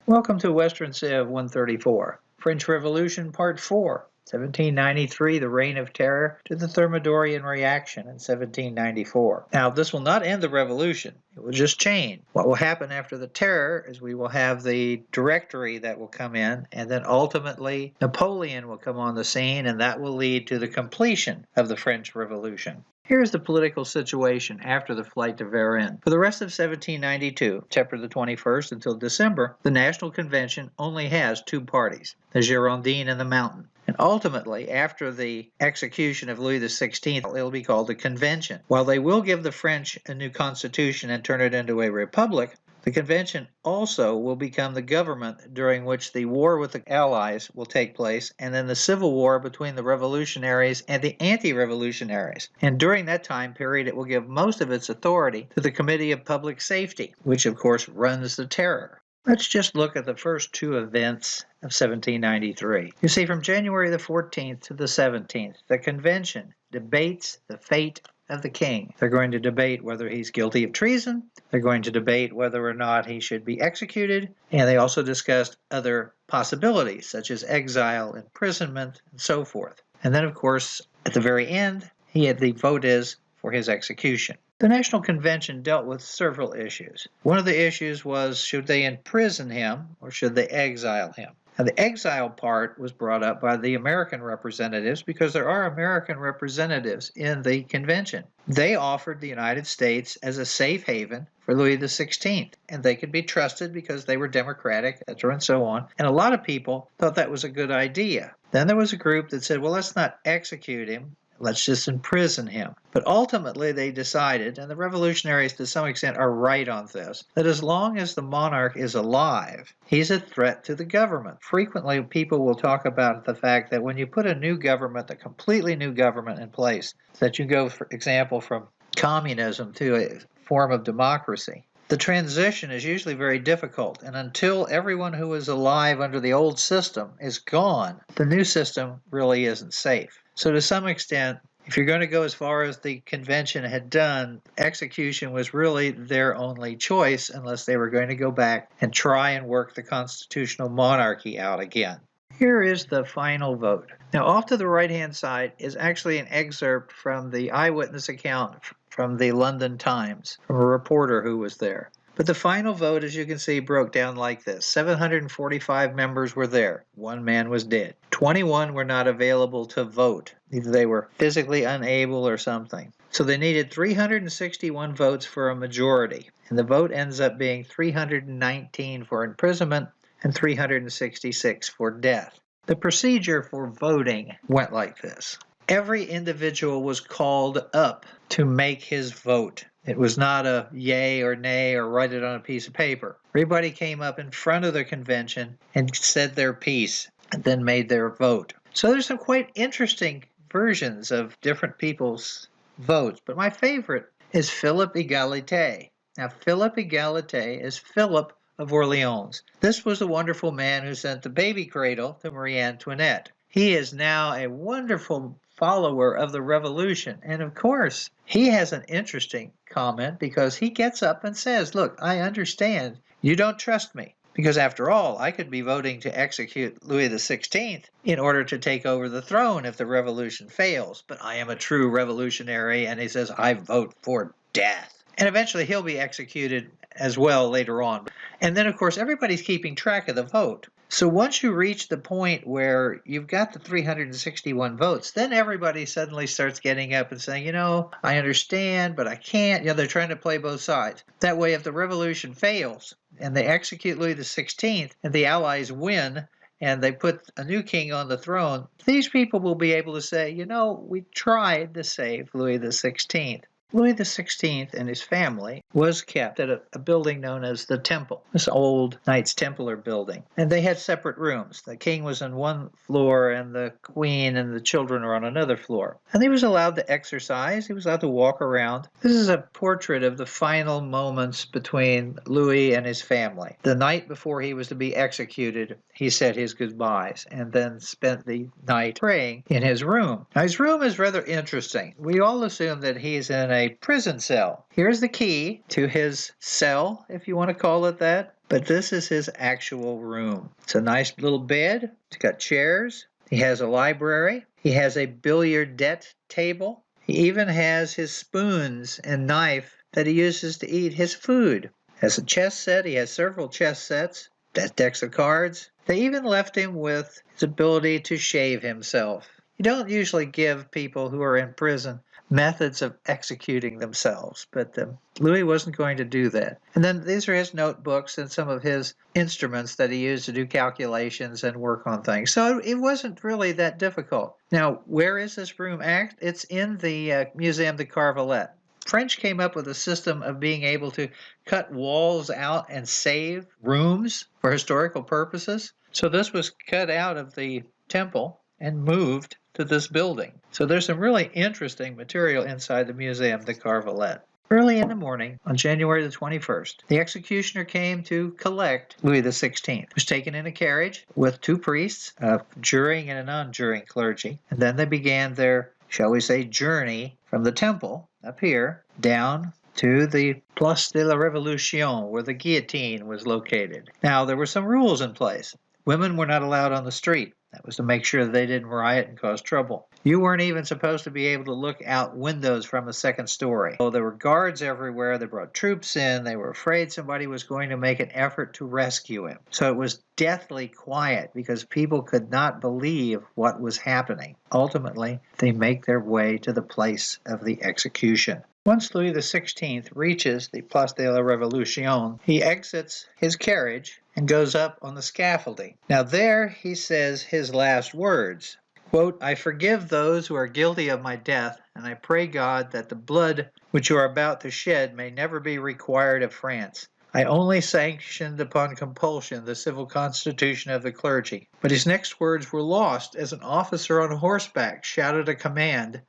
Welcome to Western Civ 134, French Revolution Part 4, 1793, the Reign of Terror to the Thermidorean Reaction in 1794. Now, this will not end the revolution. It will just change. What will happen after the terror is we will have the Directory that will come in, and then ultimately Napoleon will come on the scene, and that will lead to the completion of the French Revolution. Here's the political situation after the flight to Varennes. For the rest of 1792, September the 21st until December, the National Convention only has two parties, the Girondins and the Mountain. And ultimately, after the execution of Louis XVI, it will be called the Convention. While they will give the French a new constitution and turn it into a republic, the Convention also will become the government during which the war with the Allies will take place, and then the civil war between the revolutionaries and the anti-revolutionaries. And during that time period, it will give most of its authority to the Committee of Public Safety, which of course runs the terror. Let's just look at the first two events of 1793. You see, from January the 14th to the 17th, the Convention debates the fate of the king. They're going to debate whether he's guilty of treason. They're going to debate whether or not he should be executed. And they also discussed other possibilities, such as exile, imprisonment, and so forth. And then, of course, at the very end, the vote is for his execution. The National Convention dealt with several issues. One of the issues was, should they imprison him or should they exile him? Now, the exile part was brought up by the American representatives because there are American representatives in the convention. They offered the United States as a safe haven for Louis XVI, and they could be trusted because they were democratic, etc., and so on. And a lot of people thought that was a good idea. Then there was a group that said, well, let's not execute him. Let's just imprison him. But ultimately they decided, and the revolutionaries to some extent are right on this, that as long as the monarch is alive, he's a threat to the government. Frequently people will talk about the fact that when you put a new government, a completely new government in place, that you go, for example, from communism to a form of democracy, the transition is usually very difficult, and until everyone who was alive under the old system is gone, the new system really isn't safe. So to some extent, if you're going to go as far as the convention had done, execution was really their only choice unless they were going to go back and try and work the constitutional monarchy out again. Here is the final vote. Now, off to the right-hand side is actually an excerpt from the eyewitness account from the London Times, from a reporter who was there. But the final vote, as you can see, broke down like this. 745 members were there. One man was dead. 21 were not available to vote. Either they were physically unable or something. So they needed 361 votes for a majority. And the vote ends up being 319 for imprisonment and 366 for death. The procedure for voting went like this. Every individual was called up to make his vote. It was not a yay or nay or write it on a piece of paper. Everybody came up in front of the convention and said their piece and then made their vote. So there's some quite interesting versions of different people's votes, but my favorite is Philip Égalité. Now, Philip Égalité is Philip of Orleans. This was a wonderful man who sent the baby cradle to Marie Antoinette. He is now a wonderful follower of the revolution. And of course, he has an interesting comment because he gets up and says, look, I understand you don't trust me. Because after all, I could be voting to execute Louis XVI in order to take over the throne if the revolution fails. But I am a true revolutionary, and he says, I vote for death. And eventually he'll be executed as well later on. And then, of course, everybody's keeping track of the vote. So once you reach the point where you've got the 361 votes, then everybody suddenly starts getting up and saying, you know, I understand, but I can't. You know, they're trying to play both sides. That way, if the revolution fails and they execute Louis XVI and the Allies win and they put a new king on the throne, these people will be able to say, you know, we tried to save Louis XVI. Louis XVI and his family was kept at a building known as the Temple, this old Knights Templar building. And they had separate rooms. The king was on one floor and the queen and the children were on another floor. And he was allowed to exercise. He was allowed to walk around. This is a portrait of the final moments between Louis and his family. The night before he was to be executed, he said his goodbyes and then spent the night praying in his room. Now, his room is rather interesting. We all assume that he's in a prison cell. Here's the key to his cell, if you want to call it that. but this is his actual room. It's a nice little bed. It's got chairs. He has a library. He has a billiardette table. He even has his spoons and knife that he uses to eat his food. Has a chess set. He has several chess sets, decks of cards. They even left him with his ability to shave himself. You don't usually give people who are in prison methods of executing themselves, but Louis wasn't going to do that. And then these are his notebooks and some of his instruments that he used to do calculations and work on things. So it wasn't really that difficult. Now, where is this room at? It's in the Muséum de Carvalette. French came up with a system of being able to cut walls out and save rooms for historical purposes. So this was cut out of the temple and moved to this building. So there's some really interesting material inside the Muséum de Carvalette. Early in the morning, on January the 21st, the executioner came to collect Louis XVI. He was taken in a carriage with two priests, a juring and a non-juring clergy, and then they began their, shall we say, journey from the temple up here down to the Place de la Révolution, where the guillotine was located. Now, there were some rules in place. Women were not allowed on the street. That was to make sure that they didn't riot and cause trouble. You weren't even supposed to be able to look out windows from a second story. Oh, there were guards everywhere. They brought troops in. They were afraid somebody was going to make an effort to rescue him. So it was deathly quiet because people could not believe what was happening. Ultimately, they make their way to the place of the execution. Once Louis XVI reaches the Place de la Révolution, he exits his carriage and goes up on the scaffolding. Now there he says his last words, quote, "I forgive those who are guilty of my death, and I pray God that the blood which you are about to shed may never be required of France. I only sanctioned upon compulsion the civil constitution of the clergy." But his next words were lost as an officer on horseback shouted a command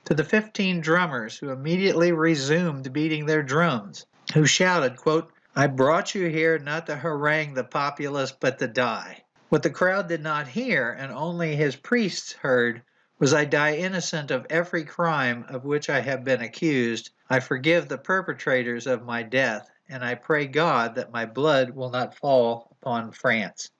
to the 15 drummers, who immediately resumed beating their drums, who shouted, quote, "I brought you here not to harangue the populace, but to die." What the crowd did not hear, and only his priests heard, was, "I die innocent of every crime of which I have been accused. I forgive the perpetrators of my death, and I pray God that my blood will not fall upon France."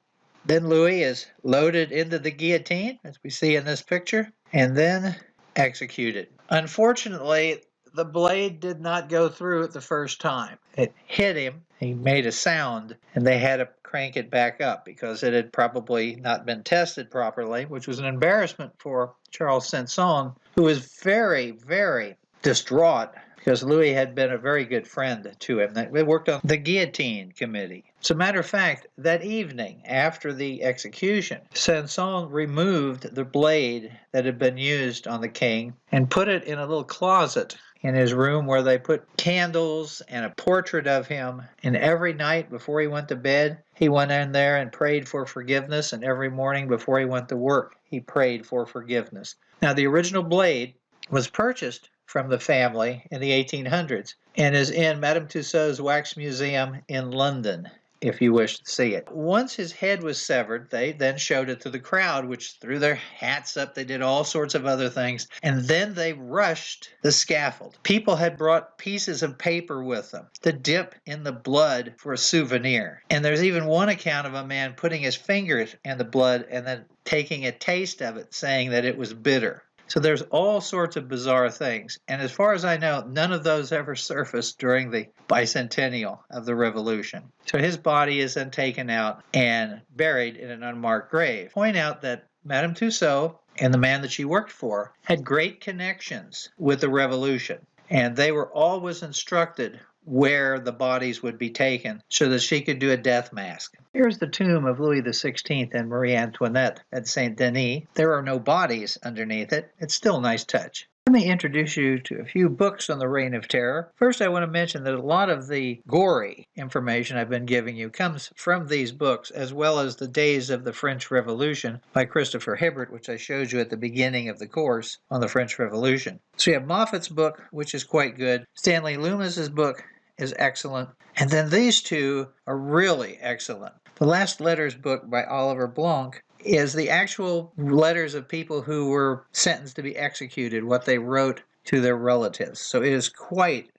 Then Louis is loaded into the guillotine, as we see in this picture, and then executed. Unfortunately, the blade did not go through it the first time. It hit him, he made a sound, and they had to crank it back up because it had probably not been tested properly, which was an embarrassment for Charles Sanson, who was very, very distraught because Louis had been a very good friend to him. They worked on the guillotine committee. As a matter of fact, that evening after the execution, Sanson removed the blade that had been used on the king and put it in a little closet in his room where they put candles and a portrait of him. And every night before he went to bed, he went in there and prayed for forgiveness. And every morning before he went to work, he prayed for forgiveness. Now, the original blade was purchased from the family in the 1800s and is in Madame Tussauds Wax Museum in London, if you wish to see it. Once his head was severed, they then showed it to the crowd, which threw their hats up. They did all sorts of other things. And then they rushed the scaffold. People had brought pieces of paper with them to dip in the blood for a souvenir. And there's even one account of a man putting his fingers in the blood and then taking a taste of it, saying that it was bitter. So there's all sorts of bizarre things. And as far as I know, none of those ever surfaced during the bicentennial of the Revolution. So his body is then taken out and buried in an unmarked grave. Point out that Madame Tussaud and the man that she worked for had great connections with the Revolution. And they were always instructed where the bodies would be taken so that she could do a death mask. Here's the tomb of Louis XVI and Marie Antoinette at Saint Denis. There are no bodies underneath it. It's still a nice touch. Let me introduce you to a few books on the Reign of Terror. First, I want to mention that a lot of the gory information I've been giving you comes from these books, as well as The Days of the French Revolution by Christopher Hibbert, which I showed you at the beginning of the course on the French Revolution. So you have Moffat's book, which is quite good. Stanley Loomis's book is excellent. And then these two are really excellent. The Last Letters book by Oliver Blanc is the actual letters of people who were sentenced to be executed, what they wrote to their relatives. So it is quite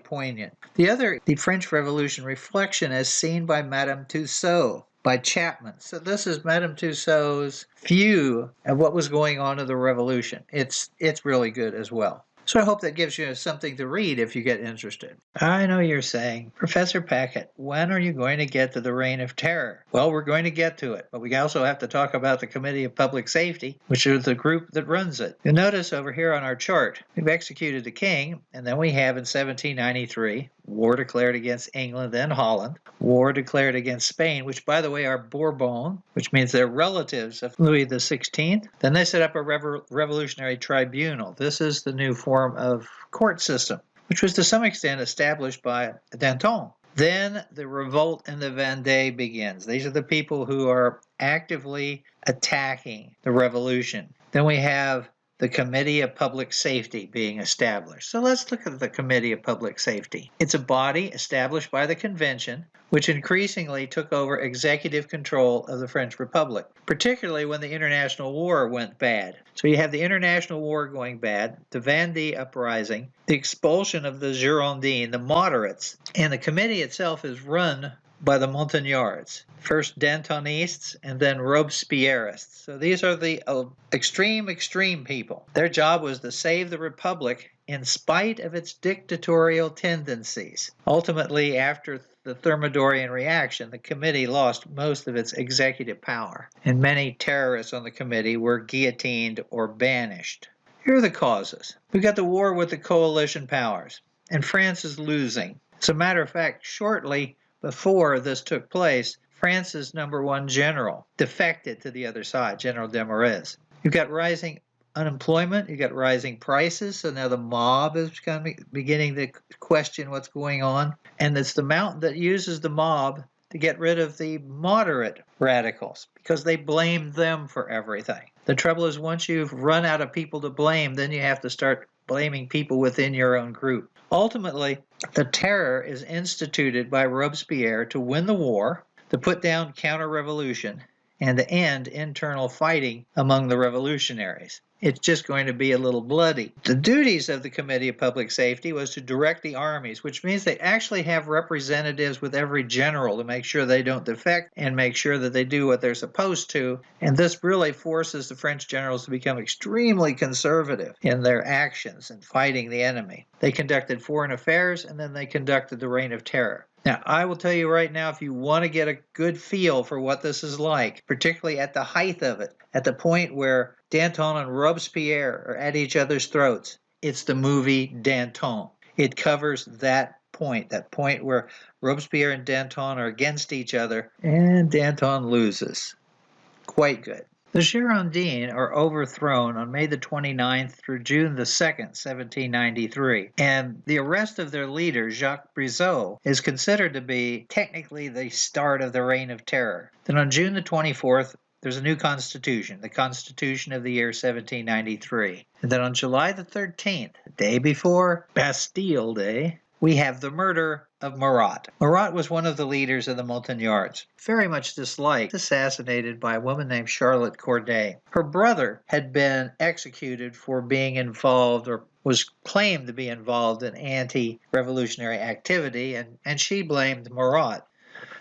poignant. The French Revolution reflection as seen by Madame Tussaud, by Chapman. So this is Madame Tussauds view of what was going on in the revolution. It's really good as well. So I hope that gives you something to read if you get interested. I know you're saying, Professor Packett, when are you going to get to the Reign of Terror? Well, we're going to get to it, but we also have to talk about the Committee of Public Safety, which is the group that runs it. You'll notice over here on our chart, we've executed the king, and then we have in 1793, war declared against England and Holland, war declared against Spain, which, by the way, are Bourbon, which means they're relatives of Louis XVI. Then they set up a revolutionary tribunal. This is the new form of court system, which was to some extent established by Danton. Then the revolt in the Vendée begins. These are the people who are actively attacking the revolution. Then we have the Committee of Public Safety being established. So let's look at the Committee of Public Safety. It's a body established by the Convention, which increasingly took over executive control of the French Republic, particularly when the International War went bad. So you have the International War going bad, the Vendée uprising, the expulsion of the Girondins, the moderates, and the committee itself is run by the Montagnards, first Dantonists and then Robespierrists. So these are the extreme people. Their job was to save the Republic in spite of its dictatorial tendencies. Ultimately, after the Thermidorean reaction, the committee lost most of its executive power, and many terrorists on the committee were guillotined or banished. Here are the causes. We've got the war with the coalition powers, and France is losing. As a matter of fact, shortly before this took place, France's #1 general defected to the other side, General Desmarais. You've got rising unemployment, you've got rising prices, so now the mob is beginning to question what's going on. And it's the mountain that uses the mob to get rid of the moderate radicals because they blame them for everything. The trouble is once you've run out of people to blame, then you have to start blaming people within your own group. Ultimately, the terror is instituted by Robespierre to win the war, to put down counter-revolution, and to end internal fighting among the revolutionaries. It's just going to be a little bloody. The duties of the Committee of Public Safety was to direct the armies, which means they actually have representatives with every general to make sure they don't defect and make sure that they do what they're supposed to. And this really forces the French generals to become extremely conservative in their actions in fighting the enemy. They conducted foreign affairs, and then they conducted the Reign of Terror. Now, I will tell you right now, if you want to get a good feel for what this is like, particularly at the height of it, at the point where Danton and Robespierre are at each other's throats, it's the movie Danton. It covers that point where Robespierre and Danton are against each other, and Danton loses. Quite good. The Girondins are overthrown on May the 29th through June the 2nd, 1793, and the arrest of their leader, Jacques Brizot, is considered to be technically the start of the Reign of Terror. Then on June the 24th, there's a new constitution, the Constitution of the year 1793. And then on July the 13th, the day before Bastille Day, we have the murder of Marat. Marat was one of the leaders of the Montagnards, very much disliked, assassinated by a woman named Charlotte Corday. Her brother had been executed for being involved, or was claimed to be involved in anti-revolutionary activity, and she blamed Marat.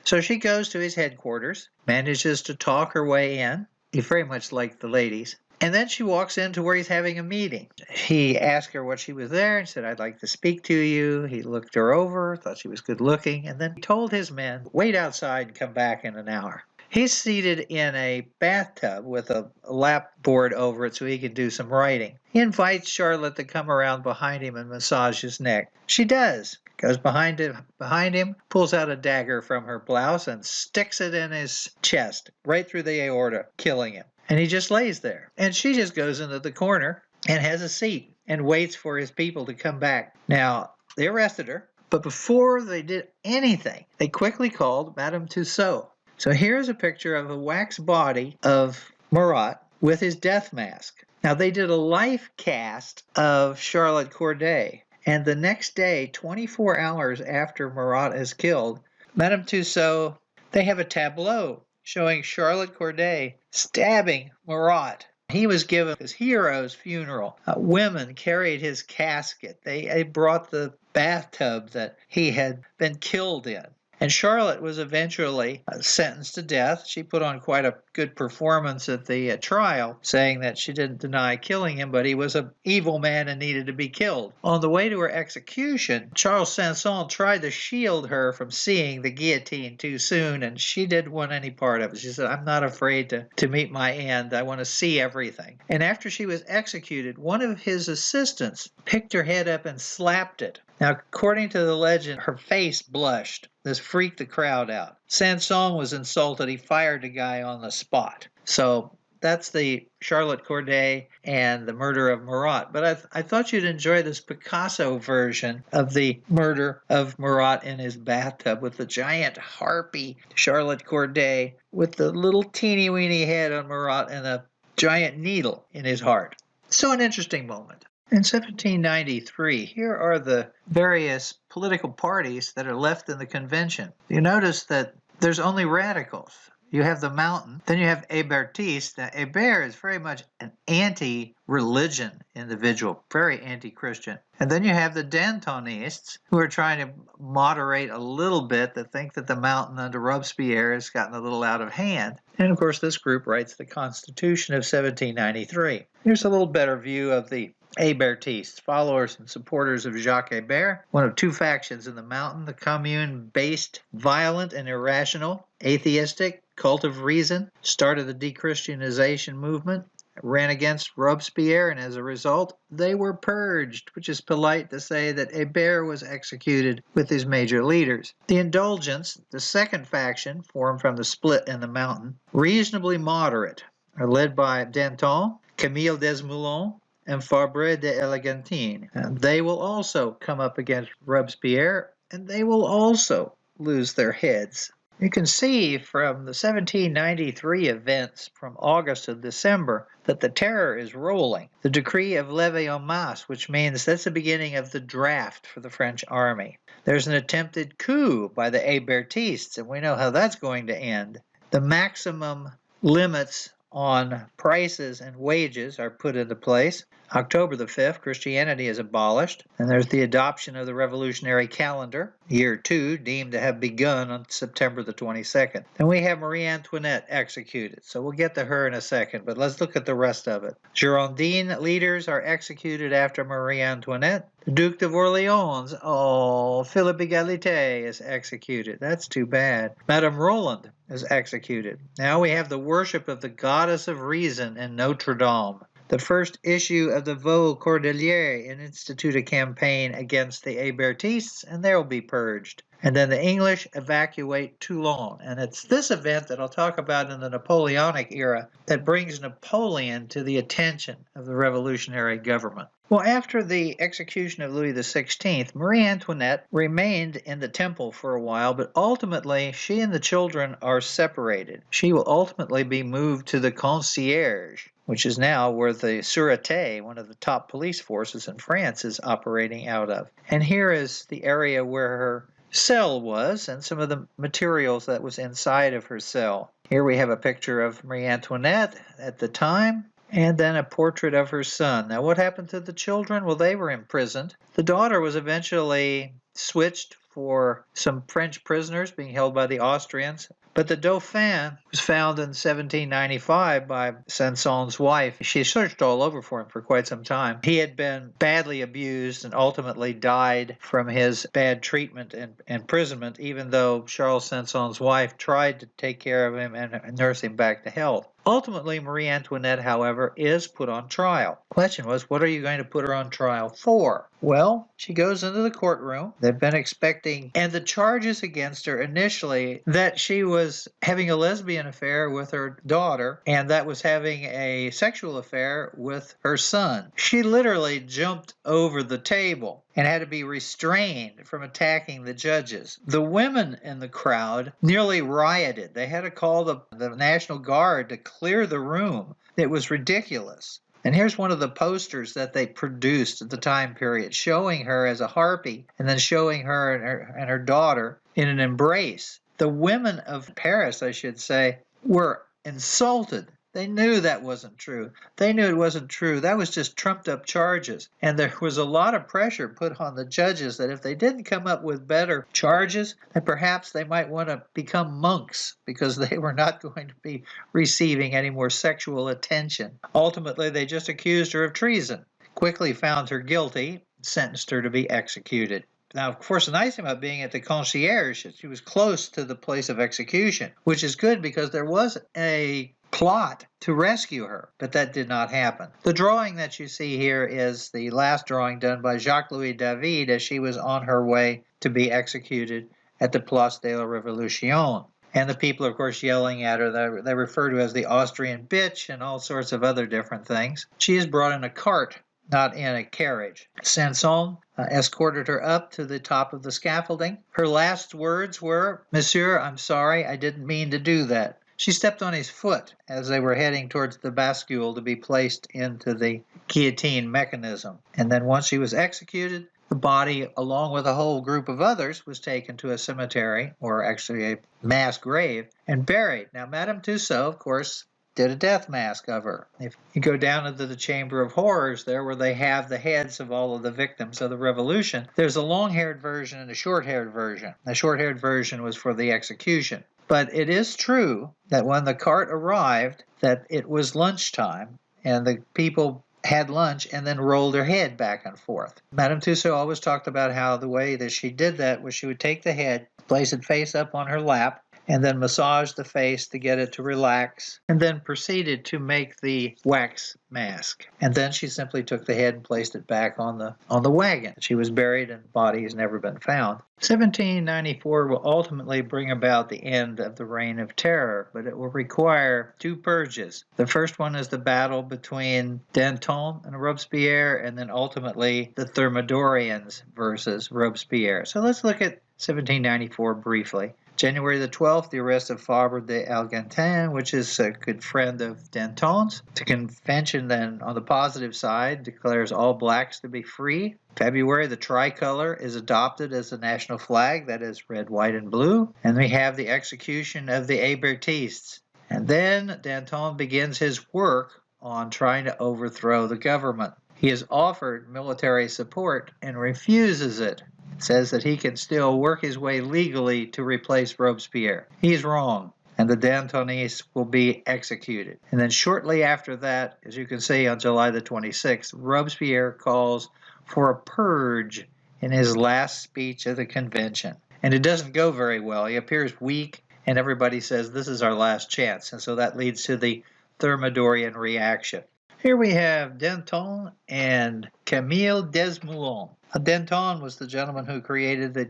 So she goes to his headquarters, manages to talk her way in. He very much liked the ladies. And then she walks into where he's having a meeting. He asked her what she was there and said, "I'd like to speak to you." He looked her over, thought she was good looking, and then he told his men, "Wait outside and come back in an hour." He's seated in a bathtub with a lap board over it so he can do some writing. He invites Charlotte to come around behind him and massage his neck. She does. Goes behind him, pulls out a dagger from her blouse and sticks it in his chest, right through the aorta, killing him. And he just lays there. And she just goes into the corner and has a seat and waits for his people to come back. Now, they arrested her, but before they did anything, they quickly called Madame Tussaud. So here's a picture of a wax body of Marat with his death mask. Now, they did a life cast of Charlotte Corday. And the next day, 24 hours after Marat is killed, Madame Tussaud, they have a tableau showing Charlotte Corday stabbing Marat He was given his hero's funeral. Women carried his casket. They brought the bathtub that he had been killed in. And Charlotte was eventually sentenced to death. She put on quite a good performance at the trial, saying that she didn't deny killing him, but he was an evil man and needed to be killed. On the way to her execution, Charles Sanson tried to shield her from seeing the guillotine too soon, and she didn't want any part of it. She said, I'm not afraid to meet my end. I want to see everything. And after she was executed, one of his assistants picked her head up and slapped it. Now, according to the legend, her face blushed. This freaked the crowd out. Sanson was insulted. He fired the guy on the spot. So that's the Charlotte Corday and the murder of Marat. But I thought you'd enjoy this Picasso version of the murder of Marat in his bathtub with the giant harpy Charlotte Corday with the little teeny-weeny head on Marat and a giant needle in his heart. So an interesting moment. In 1793, here are the various political parties that are left in the convention. You notice that there's only radicals. You have the Mountain, then you have Hébertists. Now, Hébert is very much an anti-religion individual, very anti-Christian. And then you have the Dantonists, who are trying to moderate a little bit, that think that the Mountain under Robespierre has gotten a little out of hand. And of course, this group writes the Constitution of 1793. Here's a little better view of the Hébertists, followers and supporters of Jacques Hébert, one of two factions in the Mountain, the Commune-based, violent and irrational, atheistic, cult of reason, started the dechristianization movement, ran against Robespierre, and as a result, they were purged, which is polite to say that Hébert was executed with his major leaders. The Indulgents, the second faction formed from the split in the Mountain, reasonably moderate, are led by Danton, Camille Desmoulins, and Fabre de Elegantine. And they will also come up against Robespierre, and they will also lose their heads. You can see from the 1793 events from August to December that the terror is rolling. The decree of levée en masse, which means that's the beginning of the draft for the French army. There's an attempted coup by the Hébertists, and we know how that's going to end. The maximum limits on prices and wages are put into place. October the 5th, Christianity is abolished, and there's the adoption of the revolutionary calendar, year 2, deemed to have begun on September the 22nd. And we have Marie Antoinette executed, so we'll get to her in a second, but let's look at the rest of it. Girondin leaders are executed after Marie Antoinette. The Duke of Orleans, Philippe Égalité is executed. That's too bad. Madame Roland is executed. Now we have the worship of the goddess of reason in Notre Dame. The first issue of the Vaux Cordeliers institute a campaign against the Hébertists, and they'll be purged. And then the English evacuate Toulon. And it's this event that I'll talk about in the Napoleonic era that brings Napoleon to the attention of the revolutionary government. Well, after the execution of Louis XVI, Marie Antoinette remained in the temple for a while, but ultimately she and the children are separated. She will ultimately be moved to the Concierge, which is now where the Sûreté, one of the top police forces in France, is operating out of. And here is the area where her cell was and some of the materials that was inside of her cell. Here we have a picture of Marie Antoinette at the time, and then a portrait of her son. Now, what happened to the children? Well, they were imprisoned. The daughter was eventually switched for some French prisoners being held by the Austrians. But the Dauphin was found in 1795 by Sanson's wife. She searched all over for him for quite some time. He had been badly abused and ultimately died from his bad treatment and imprisonment, even though Charles Sanson's wife tried to take care of him and nurse him back to health. Ultimately, Marie Antoinette, however, is put on trial. The question was, what are you going to put her on trial for? Well, she goes into the courtroom. They've been expecting, and the charges against her initially that she was having a lesbian affair with her daughter, and that was having a sexual affair with her son. She literally jumped over the table and had to be restrained from attacking the judges. The women in the crowd nearly rioted. They had to call the National Guard to clear the room. It was ridiculous. And here's one of the posters that they produced at the time period, showing her as a harpy and then showing her and her daughter in an embrace. The women of Paris, I should say, were insulted They knew that wasn't true. They knew it wasn't true. That was just trumped up charges. And there was a lot of pressure put on the judges that if they didn't come up with better charges, then perhaps they might want to become monks because they were not going to be receiving any more sexual attention. Ultimately, they just accused her of treason, quickly found her guilty, sentenced her to be executed. Now, of course, the nice thing about being at the concierge is she was close to the place of execution, which is good because there was a plot to rescue her, but that did not happen. The drawing that you see here is the last drawing done by Jacques-Louis David as she was on her way to be executed at the Place de la Révolution. And the people, of course, yelling at her, they refer to as the Austrian bitch and all sorts of other different things. She is brought in a cart, not in a carriage. Sanson escorted her up to the top of the scaffolding. Her last words were, "Monsieur, I'm sorry, I didn't mean to do that." She stepped on his foot as they were heading towards the bascule to be placed into the guillotine mechanism. And then once she was executed, the body, along with a whole group of others, was taken to a cemetery, or actually a mass grave, and buried. Now, Madame Tussaud, of course, did a death mask of her. If you go down into the Chamber of Horrors there where they have the heads of all of the victims of the revolution, there's a long-haired version and a short-haired version. The short-haired version was for the execution. But it is true that when the cart arrived, that it was lunchtime, and the people had lunch and then rolled her head back and forth. Madame Tussaud always talked about how the way that she did that was she would take the head, place it face up on her lap, and then massage the face to get it to relax, and then proceeded to make the wax mask. And then she simply took the head and placed it back on the wagon. She was buried and the body has never been found. 1794 will ultimately bring about the end of the Reign of Terror, but it will require two purges. The first one is the battle between Danton and Robespierre, and then ultimately the Thermidoreans versus Robespierre. So let's look at 1794 briefly. January the 12th, the arrest of Fabre d'Argentin, which is a good friend of Danton's. The convention then, on the positive side, declares all blacks to be free. February, the tricolor is adopted as the national flag, that is red, white, and blue. And we have the execution of the Hébertistes. And then Danton begins his work on trying to overthrow the government. He is offered military support and refuses it. Says that he can still work his way legally to replace Robespierre. He's wrong, and the Dantonists will be executed. And then shortly after that, as you can see on July the 26th, Robespierre calls for a purge in his last speech at the convention. And it doesn't go very well. He appears weak, and everybody says this is our last chance. And so that leads to the Thermidorean reaction. Here we have Danton and Camille Desmoulins. Danton was the gentleman who created the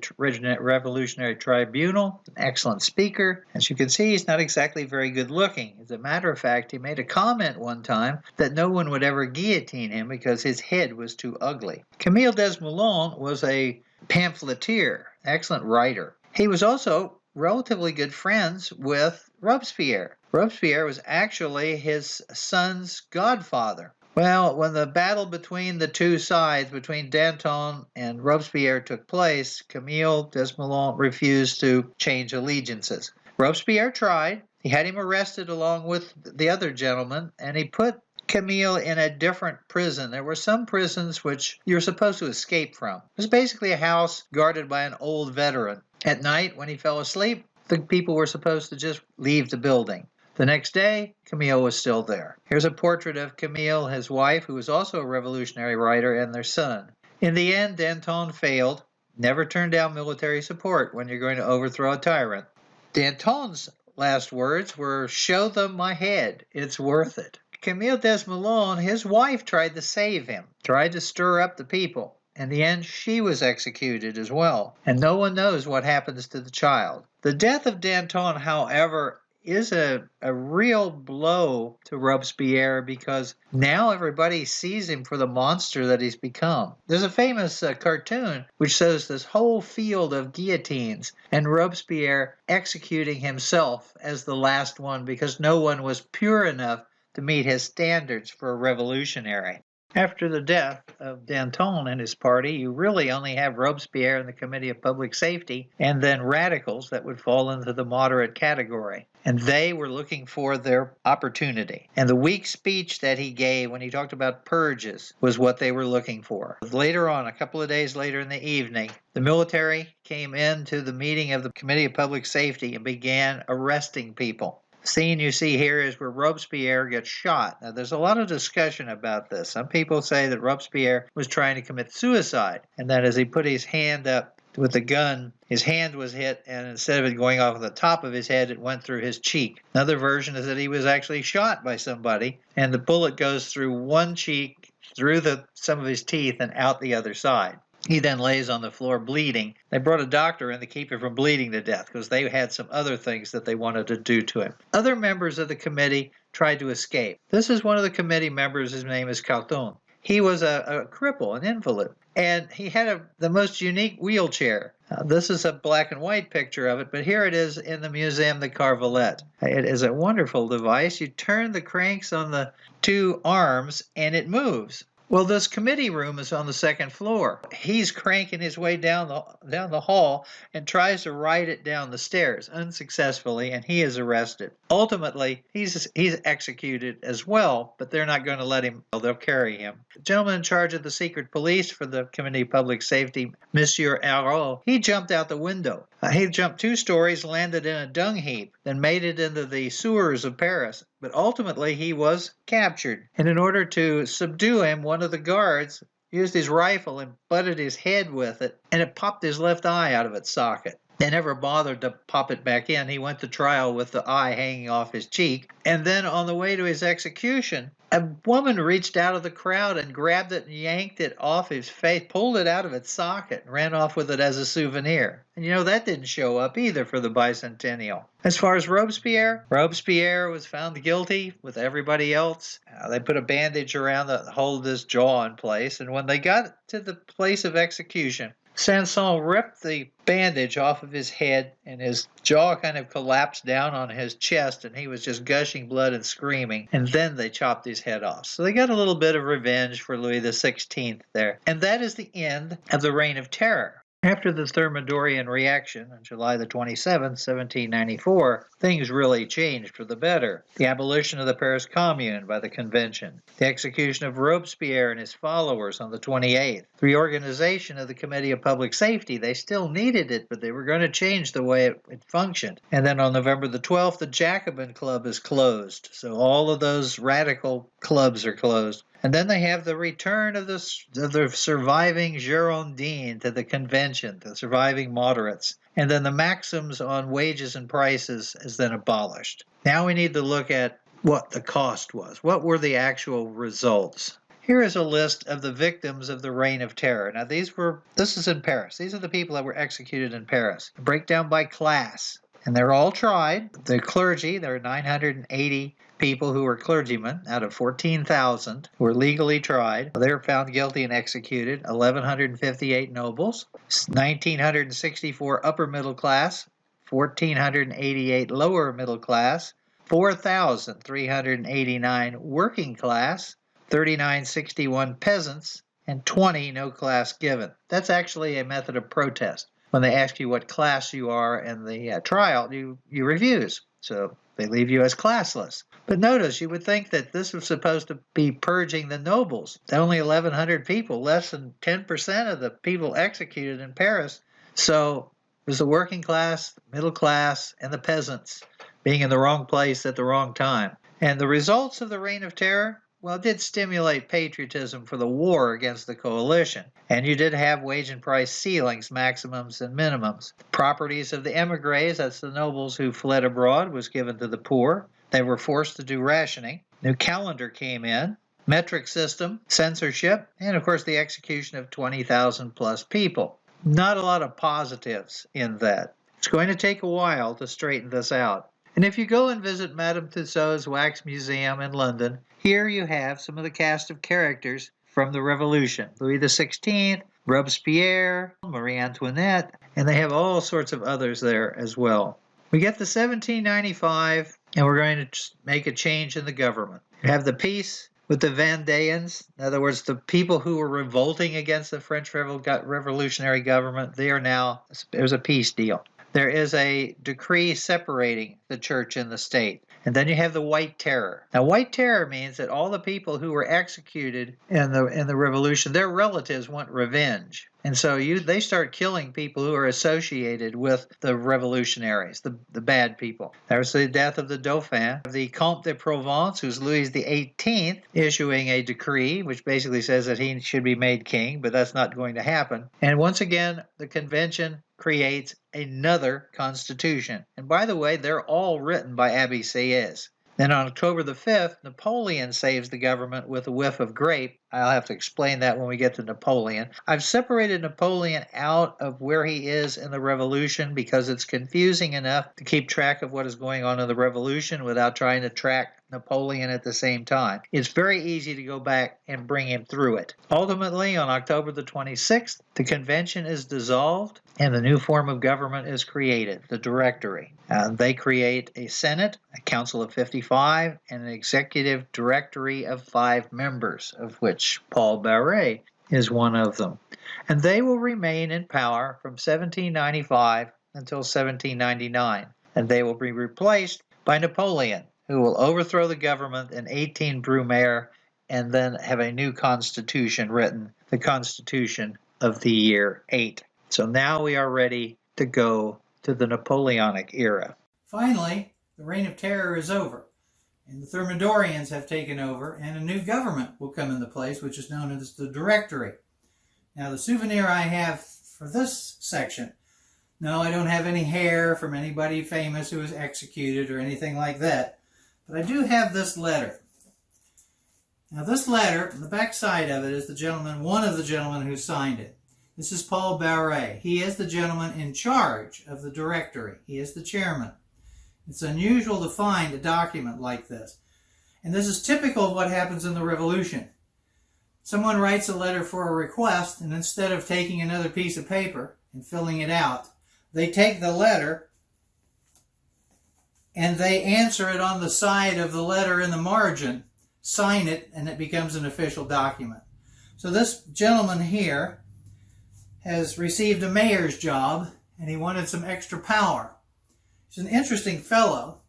Revolutionary Tribunal, an excellent speaker. As you can see, he's not exactly very good looking. As a matter of fact, he made a comment one time that no one would ever guillotine him because his head was too ugly. Camille Desmoulins was a pamphleteer, excellent writer. He was also relatively good friends with Robespierre. Robespierre was actually his son's godfather. Well, when the battle between the two sides, between Danton and Robespierre took place, Camille Desmoulins refused to change allegiances. Robespierre tried. He had him arrested along with the other gentleman, and he put Camille in a different prison. There were some prisons which you're supposed to escape from. It was basically a house guarded by an old veteran. At night, when he fell asleep, the people were supposed to just leave the building. The next day, Camille was still there. Here's a portrait of Camille, his wife, who was also a revolutionary writer, and their son. In the end, Danton failed. Never turn down military support when you're going to overthrow a tyrant. Danton's last words were, "Show them my head. It's worth it." Camille Desmoulins, his wife, tried to save him, tried to stir up the people. In the end, she was executed as well. And no one knows what happens to the child. The death of Danton, however, is a real blow to Robespierre because now everybody sees him for the monster that he's become. There's a famous cartoon which shows this whole field of guillotines and Robespierre executing himself as the last one because no one was pure enough to meet his standards for a revolutionary. After the death of Danton and his party, you really only have Robespierre and the Committee of Public Safety, and then radicals that would fall into the moderate category. And they were looking for their opportunity. And the weak speech that he gave when he talked about purges was what they were looking for. Later on, a couple of days later in the evening, the military came into the meeting of the Committee of Public Safety and began arresting people. The scene you see here is where Robespierre gets shot. Now, there's a lot of discussion about this. Some people say that Robespierre was trying to commit suicide, and that as he put his hand up with the gun, his hand was hit, and instead of it going off the top of his head, it went through his cheek. Another version is that he was actually shot by somebody, and the bullet goes through one cheek, through some of his teeth, and out the other side. He then lays on the floor bleeding. They brought a doctor in to keep him from bleeding to death because they had some other things that they wanted to do to him. Other members of the committee tried to escape. This is one of the committee members. His name is Danton. He was a cripple, an invalid, and he had the most unique wheelchair. This is a black and white picture of it, but here it is in the Museum de Carvelet. It is a wonderful device. You turn the cranks on the two arms and it moves. Well, this committee room is on the second floor. He's cranking his way down the hall and tries to ride it down the stairs unsuccessfully, and he is arrested. Ultimately, he's executed as well, but they're not going to let him. They'll carry him. The gentleman in charge of the secret police for the Committee of Public Safety, Monsieur Arrault, he jumped out the window. He jumped 2 stories, landed in a dung heap, then made it into the sewers of Paris. But ultimately, he was captured. And in order to subdue him, one of the guards used his rifle and butted his head with it, and it popped his left eye out of its socket. They never bothered to pop it back in. He went to trial with the eye hanging off his cheek. And then on the way to his execution, a woman reached out of the crowd and grabbed it and yanked it off his face, pulled it out of its socket, and ran off with it as a souvenir. And that didn't show up either for the bicentennial. As far as Robespierre was found guilty with everybody else. They put a bandage around to hold his jaw in place. And when they got to the place of execution, Sanson ripped the bandage off of his head, and his jaw kind of collapsed down on his chest, and he was just gushing blood and screaming. And then they chopped his head off. So they got a little bit of revenge for Louis XVI there. And that is the end of the Reign of Terror. After the Thermidorean reaction on July the 27th, 1794, things really changed for the better. The abolition of the Paris Commune by the Convention, the execution of Robespierre and his followers on the 28th, the reorganization of the Committee of Public Safety. They still needed it, but they were going to change the way it functioned. And then on November the 12th, the Jacobin Club is closed. So all of those radical clubs are closed. And then they have the return of the surviving Girondins to the convention, the surviving moderates. And then the maxims on wages and prices is then abolished. Now we need to look at what the cost was. What were the actual results? Here is a list of the victims of the Reign of Terror. Now this is in Paris. These are the people that were executed in Paris. Breakdown by class. And they're all tried. The clergy, there are 980 people who were clergymen out of 14,000 who were legally tried. They were found guilty and executed. 1,158 nobles, 1,964 upper middle class, 1,488 lower middle class, 4,389 working class, 3,961 peasants, and 20 no class given. That's actually a method of protest. When they ask you what class you are in the trial, you refuse. So they leave you as classless. But notice, you would think that this was supposed to be purging the nobles. Only 1,100 people, less than 10% of the people executed in Paris. So it was the working class, middle class, and the peasants being in the wrong place at the wrong time. And the results of the Reign of Terror, well, it did stimulate patriotism for the war against the coalition. And you did have wage and price ceilings, maximums and minimums. Properties of the émigrés, that's the nobles who fled abroad, was given to the poor. They were forced to do rationing. New calendar came in, metric system, censorship, and of course the execution of 20,000 plus people. Not a lot of positives in that. It's going to take a while to straighten this out. And if you go and visit Madame Tussauds Wax Museum in London, here you have some of the cast of characters from the Revolution. Louis XVI, Robespierre, Marie Antoinette, and they have all sorts of others there as well. We get to 1795, and we're going to make a change in the government. You have the peace with the Vendéans. In other words, the people who were revolting against the French revolutionary government, there's a peace deal. There is a decree separating the church and the state. And then you have the White Terror. Now, White Terror means that all the people who were executed in the revolution, their relatives want revenge. And so they start killing people who are associated with the revolutionaries, the bad people. There was the death of the Dauphin, the Comte de Provence, who's Louis XVIII, issuing a decree which basically says that he should be made king, but that's not going to happen. And once again, the convention creates another constitution. And by the way, they're all written by Abbé Sieyès. Then on October the 5th, Napoleon saves the government with a whiff of grape. I'll have to explain that when we get to Napoleon. I've separated Napoleon out of where he is in the revolution because it's confusing enough to keep track of what is going on in the revolution without trying to track Napoleon at the same time. It's very easy to go back and bring him through it. Ultimately, on October the 26th, the convention is dissolved and the new form of government is created, the Directory. They create a Senate, a Council of 55, and an Executive Directory of 5 members, of which Paul Barré is one of them. And they will remain in power from 1795 until 1799. And they will be replaced by Napoleon, who will overthrow the government in 18 Brumaire and then have a new constitution written, the Constitution of the year 8. So now we are ready to go to the Napoleonic era. Finally, the Reign of Terror is over, and the Thermidoreans have taken over, and a new government will come into place, which is known as the Directory. Now, the souvenir I have for this section, no, I don't have any hair from anybody famous who was executed or anything like that, but I do have this letter. Now, this letter, on the back side of it, is one of the gentlemen who signed it. This is Paul Barré. He is the gentleman in charge of the Directory. He is the chairman. It's unusual to find a document like this. And this is typical of what happens in the Revolution. Someone writes a letter for a request, and instead of taking another piece of paper and filling it out, they take the letter and they answer it on the side of the letter in the margin, sign it, and it becomes an official document. So this gentleman here has received a mayor's job, and he wanted some extra power. He's an interesting fellow.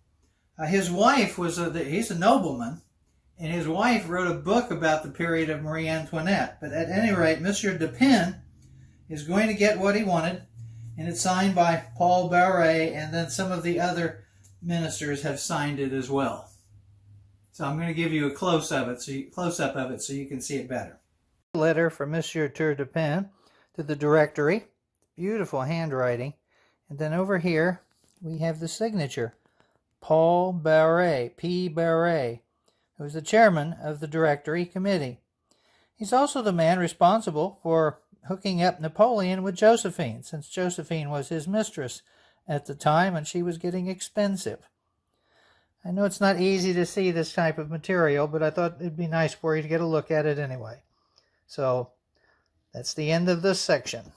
His wife he's a nobleman, and his wife wrote a book about the period of Marie Antoinette. But at any rate, Monsieur Dupin is going to get what he wanted, and it's signed by Paul Barré, and then some of the other ministers have signed it as well. So I'm going to give you a close-up of it so you can see it better. Letter from Monsieur Dupin to the Directory. Beautiful handwriting. And then over here we have the signature. Paul Barré, P. Barré, who is the chairman of the Directory Committee. He's also the man responsible for hooking up Napoleon with Josephine, since Josephine was his mistress at the time and she was getting expensive. I know it's not easy to see this type of material, but I thought it'd be nice for you to get a look at it anyway. So that's the end of this section.